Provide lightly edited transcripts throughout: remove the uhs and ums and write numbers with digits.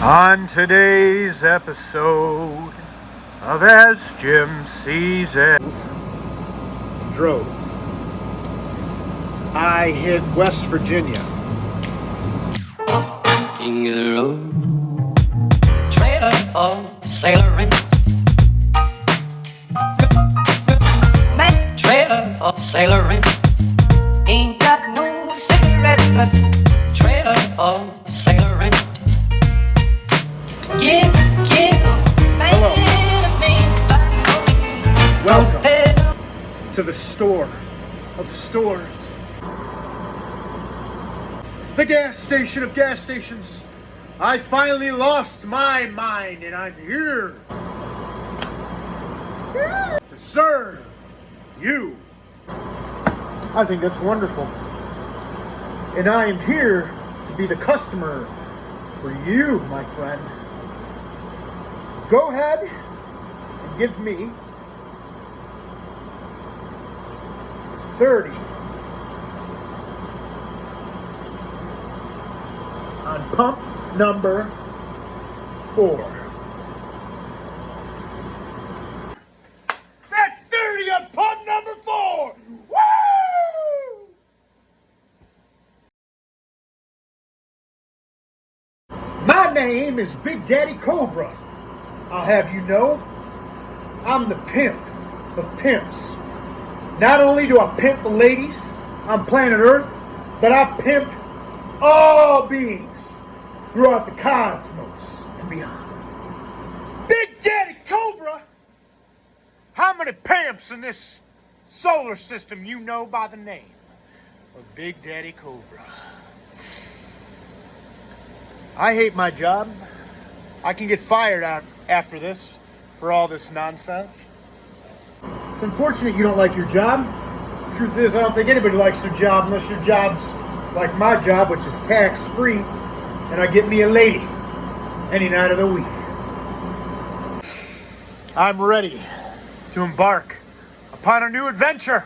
On today's episode of As Jim Sees It, drove. I hit West Virginia. King of the road, trailer for sailoring. Man, trailer for sailoring. Ain't got no cigarettes, but trailer for sailoring. Hello. Welcome to the store of stores. The gas station of gas stations. I finally lost my mind and I'm here to serve you. I think that's wonderful. And I am here to be the customer for you, my friend. Go ahead and give me 30 on pump number 4. That's 30 on pump number 4! Woo! My name is Big Daddy Cobra. I'll have you know, I'm the pimp of pimps. Not only do I pimp the ladies on planet Earth, but I pimp all beings throughout the cosmos and beyond. Big Daddy Cobra! How many pimps in this solar system you know by the name of Big Daddy Cobra? I hate my job. I can get fired out after this for all this nonsense. It's unfortunate you don't like your job. Truth is, I don't think anybody likes their job unless your job's like my job, which is tax-free, and I get me a lady any night of the week. I'm ready to embark upon a new adventure.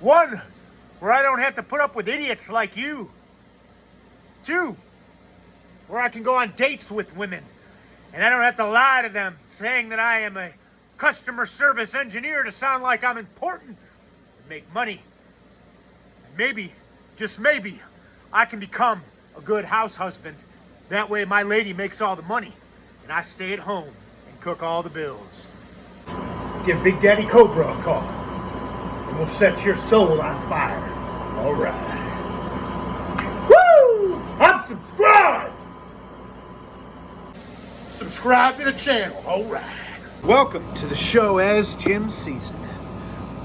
One where I don't have to put up with idiots like you. 2, where I can go on dates with women and I don't have to lie to them saying that I am a customer service engineer to sound like I'm important and make money. And maybe, just maybe, I can become a good house husband. That way my lady makes all the money and I stay at home and cook all the bills. Give Big Daddy Cobra a call and we'll set your soul on fire. All right. Woo! I'm subscribed! Subscribe to the channel. All right. Welcome to the show As Jim Sees It.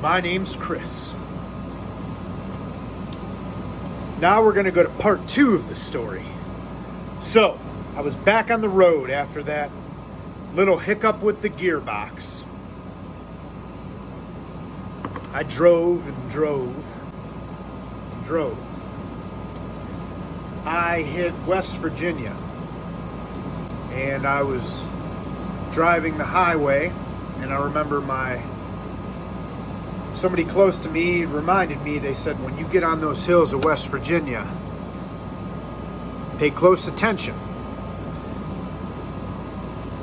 My name's Chris. Now we're going to go to part 2 of the story. So, I was back on the road after that little hiccup with the gearbox. I drove and drove and drove. I hit West Virginia. And I was driving the highway, and I remember somebody close to me reminded me, they said, when you get on those hills of West Virginia, pay close attention.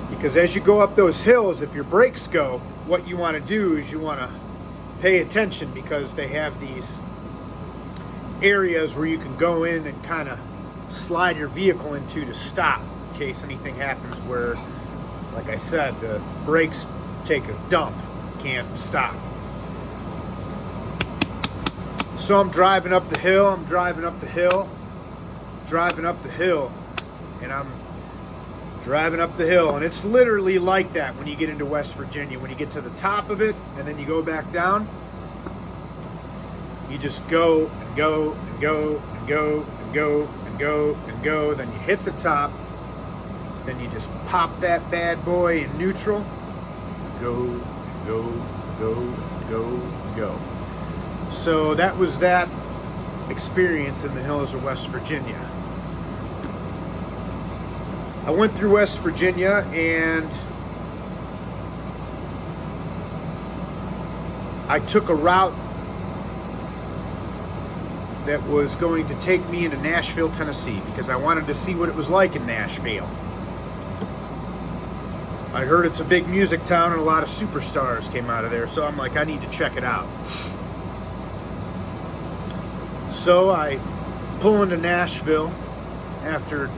Because as you go up those hills, if your brakes go, what you want to do is you want to pay attention, because they have these areas where you can go in and kind of slide your vehicle into to stop. In case anything happens where, like I said, the brakes take a dump, can't stop. So I'm driving up the hill, and I'm driving up the hill, and it's literally like that when you get into West Virginia. When you get to the top of it, and then you go back down, you just go and go and go and go and go and go and go, then you hit the top. Then you just pop that bad boy in neutral. Go, go, go, go, go. So that was that experience in the hills of West Virginia. I went through West Virginia and I took a route that was going to take me into Nashville, Tennessee, because I wanted to see what it was like in Nashville. I heard it's a big music town and a lot of superstars came out of there, so I'm like, I need to check it out. So I pull into Nashville after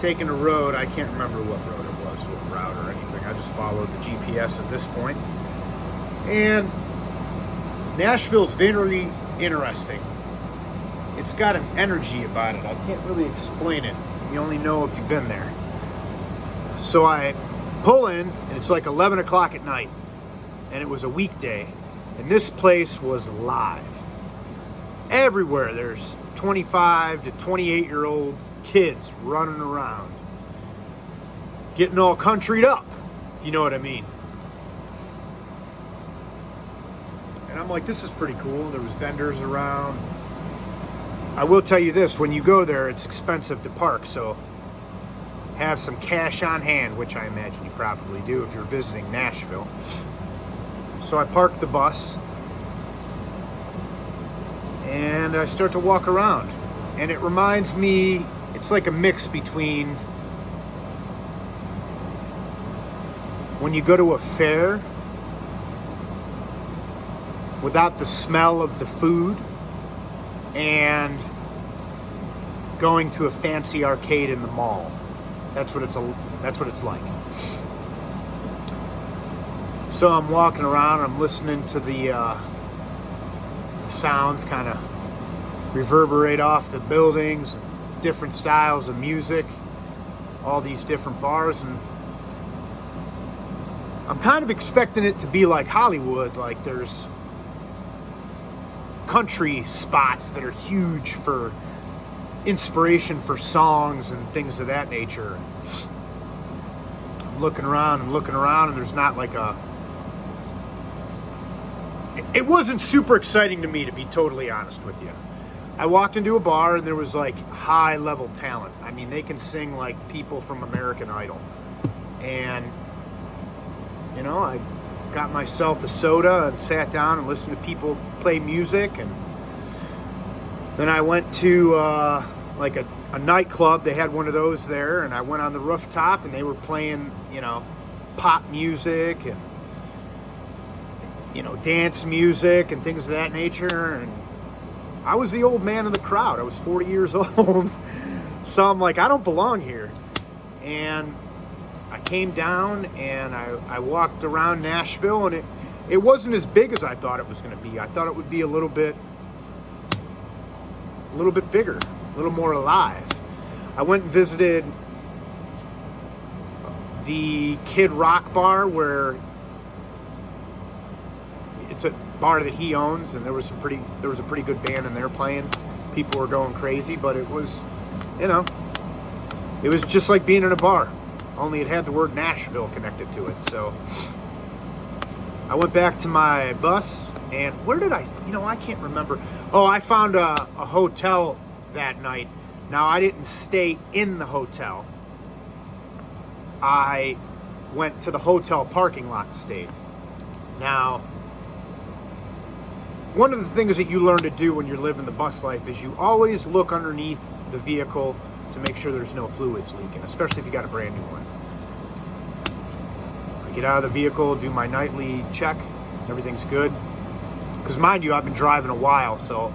taking a road. I can't remember what road it was, what route or anything. I just followed the GPS at this point. And Nashville's very interesting. It's got an energy about it. I can't really explain it. You only know if you've been there. So I pull in, and it's like 11 o'clock at night, and it was a weekday, and this place was live. Everywhere there's 25 to 28-year-old kids running around, getting all countryed up, if you know what I mean. And I'm like, this is pretty cool. There was vendors around. I will tell you this, when you go there, it's expensive to park, so have some cash on hand, which I imagine you probably do if you're visiting Nashville. So I parked the bus, and I start to walk around. And it reminds me, it's like a mix between when you go to a fair without the smell of the food, and going to a fancy arcade in the mall. That's what it's like. So I'm walking around, I'm listening to the sounds kind of reverberate off the buildings, different styles of music, all these different bars, and I'm kind of expecting it to be like Hollywood, like there's country spots that are huge for inspiration for songs and things of that nature. I'm looking around and there's not like it wasn't super exciting to me, to be totally honest with you. I walked into a bar and there was like high level talent. I mean, they can sing like people from American Idol. And you know, I got myself a soda and sat down and listened to people play music, and then I went to like a nightclub. They had one of those there, and I went on the rooftop and they were playing, you know, pop music and, you know, dance music and things of that nature. And I was the old man of the crowd. I was 40 years old. So I'm like, I don't belong here. And I came down and I walked around Nashville, and it wasn't as big as I thought it was going to be. I thought it would be a little bit bigger, a little more alive. I went and visited the Kid Rock bar, where it's a bar that he owns, and there was a pretty good band in there playing. People were going crazy, but it was, you know, it was just like being in a bar, only it had the word Nashville connected to it. So I went back to my bus, and where did I can't remember. Oh, I found a hotel that night. Now, I didn't stay in the hotel. I went to the hotel parking lot and stayed. Now, one of the things that you learn to do when you're living the bus life is you always look underneath the vehicle to make sure there's no fluids leaking, especially if you got a brand new one. I get out of the vehicle, do my nightly check, everything's good. Because mind you, I've been driving a while, so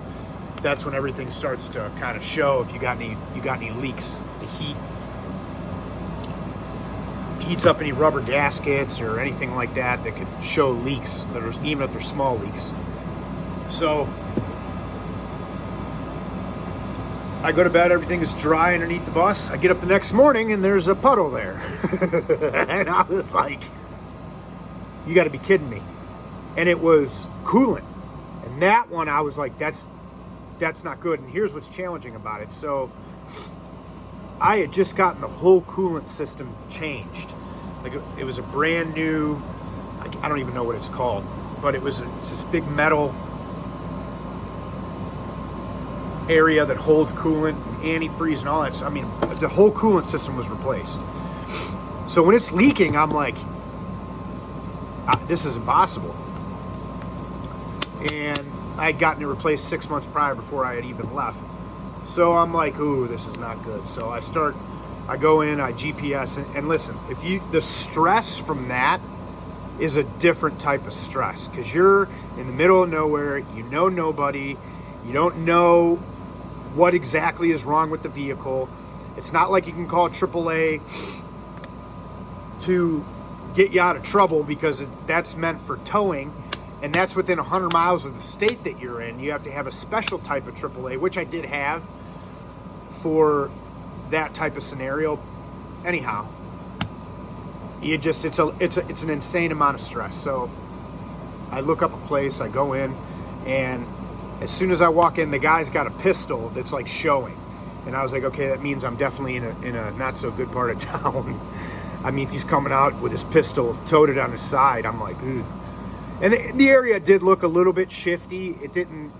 that's when everything starts to kind of show if you got any leaks. The heat heats up any rubber gaskets or anything like that could show leaks, even if they're small leaks. So I go to bed, everything is dry underneath the bus. I get up the next morning and there's a puddle there. And I was like, you got to be kidding me. And it was coolant. And that one, I was like, that's not good. And here's what's challenging about it. So I had just gotten the whole coolant system changed. Like it was a brand new, I don't even know what it's called, but it's this big metal area that holds coolant and antifreeze and all that. So, I mean, the whole coolant system was replaced. So when it's leaking, I'm like, this is impossible. And I had gotten it replaced 6 months prior before I had even left. So I'm like, ooh, this is not good. So I start I go in, I GPS, and listen, the stress from that is a different type of stress, because you're in the middle of nowhere, you know nobody, you don't know what exactly is wrong with the vehicle. It's not like you can call AAA to get you out of trouble, because that's meant for towing, and that's within 100 miles of the state that you're in. You have to have a special type of AAA, which I did have for that type of scenario. Anyhow, it's an insane amount of stress. So I look up a place, I go in, and as soon as I walk in, the guy's got a pistol that's like showing, and I was like, okay, that means I'm definitely in a not so good part of town. I mean, if he's coming out with his pistol toted on his side, I'm like, ooh. And the area did look a little bit shifty. It didn't,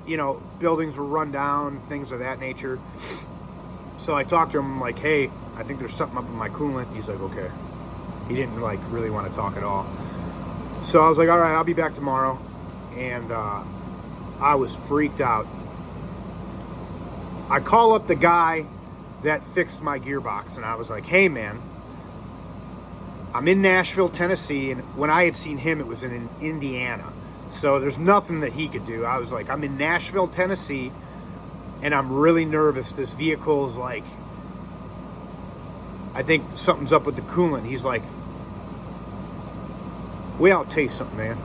buildings were run down, things of that nature. So I talked to him, I'm like, hey, I think there's something up in my coolant. He's like, okay. He didn't really want to talk at all. So I was like, all right, I'll be back tomorrow. And I was freaked out. I call up the guy that fixed my gearbox, and I was like, hey man, I'm in Nashville, Tennessee, and when I had seen him, it was in Indiana. So there's nothing that he could do. I was like, I'm in Nashville, Tennessee, and I'm really nervous. This vehicle's like, I think something's up with the coolant. He's like, well, I'll tell you something, man.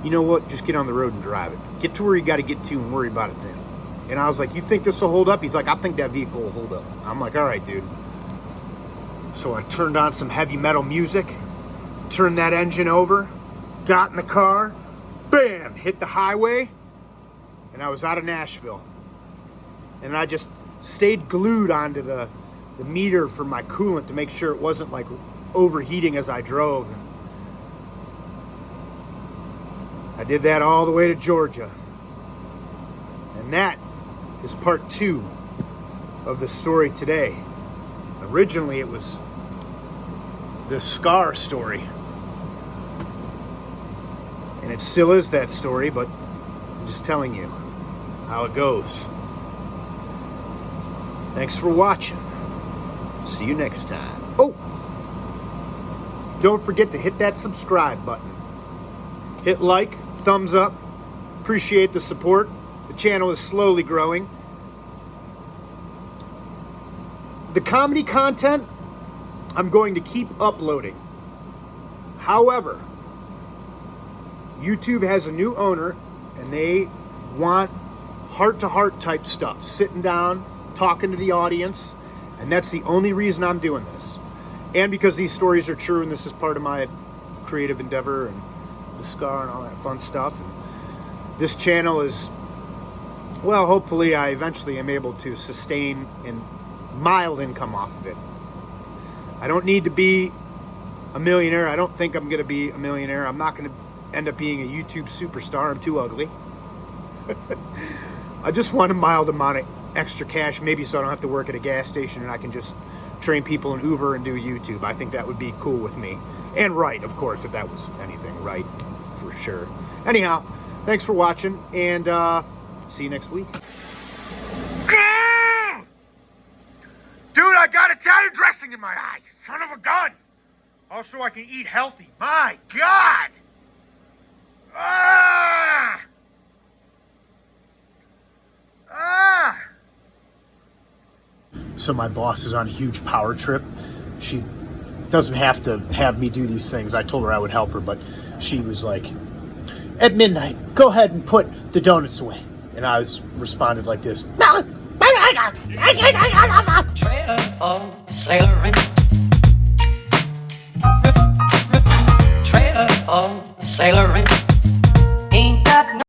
You know what? Just get on the road and drive it. Get to where you got to get to and worry about it then. And I was like, you think this will hold up? He's like, I think that vehicle will hold up. I'm like, all right, dude. So I turned on some heavy metal music, turned that engine over, got in the car, bam, hit the highway, and I was out of Nashville. And I just stayed glued onto the meter for my coolant to make sure it wasn't like overheating as I drove. I did that all the way to Georgia. And that is part 2 of the story today. Originally it was the Scar story. And it still is that story, but I'm just telling you how it goes. Thanks for watching. See you next time. Oh! Don't forget to hit that subscribe button. Hit like, thumbs up. Appreciate the support. The channel is slowly growing. The comedy content, I'm going to keep uploading. However, YouTube has a new owner, and they want heart-to-heart type stuff. Sitting down, talking to the audience, and that's the only reason I'm doing this. And because these stories are true, and this is part of my creative endeavor, and the Scar and all that fun stuff. And this channel is, well, hopefully I eventually am able to sustain and mild income off of it. I don't need to be a millionaire. I don't think I'm going to be a millionaire. I'm not going to end up being a YouTube superstar. I'm too ugly. I just want a mild amount of extra cash, maybe so I don't have to work at a gas station and I can just train people in Uber and do YouTube. I think that would be cool with me. And right, of course, if that was anything, right, for sure. Anyhow, thanks for watching, and see you next week. Dude, I got Italian dressing in my eye. Son of a gun. Also, I can eat healthy. My God. Ah! Ah! So my boss is on a huge power trip. She doesn't have to have me do these things. I told her I would help her, but she was like, at midnight, go ahead and put the donuts away. And I responded like this. Trailer for sailoring. Trailer for sailoring.